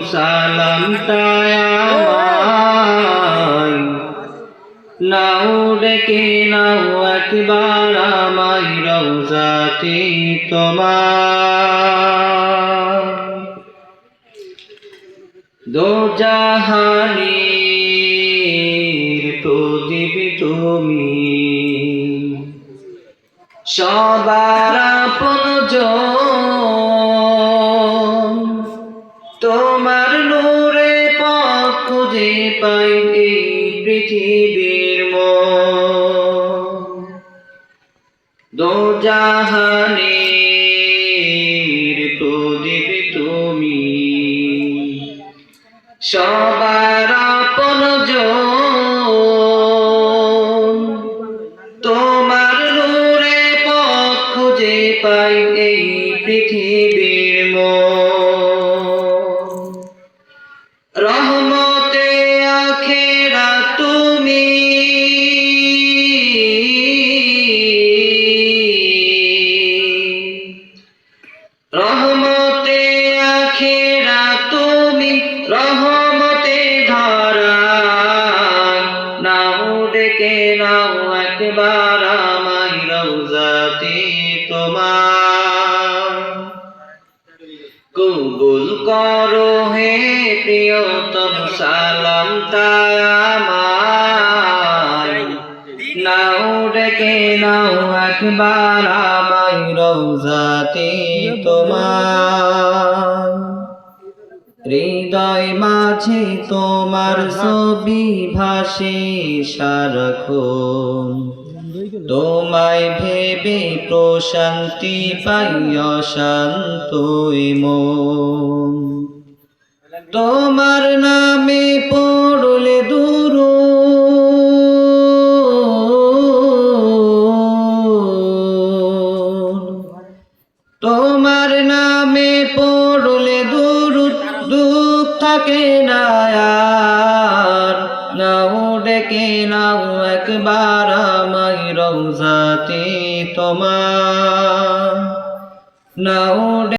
সালামটা আমায় নাও ডেকে নাও একবার আমায় রওজাতে তোমার দো জাহানের প্রদীপ তুমি সবার আপনজন তোমার নূরে পথ খুঁজে পাই এই পৃথিবীর দো জাহানের প্রদীপ তুমি সবার আপনজন তোমার নূরে পথ খুঁজে পাই এই পৃথিবীর রহমতে আখেরা তুমি রহমতে আখেরা তুমি রহমতে ধরা নাও ডেকে নাও একবার আমায় রওজাতে তোমার কবুল করো হে প্রিয়তম সালামটা আমায় নাও ডেকে নাও একবার আমায় রওজাতে তোমার হৃদয় মাঝে তোমার ছবি ভাসে সারাক্ষণ তোমায় ভেবে প্রশান্তি পাই অশান্ত মন তোমার নামে পড়লে দুরূদ তোমার নামে পড়লে দুরূদ দুঃখ থাকে না আর নাও ডেকে নাও একবার আমায় রওজাতে তোমার নাও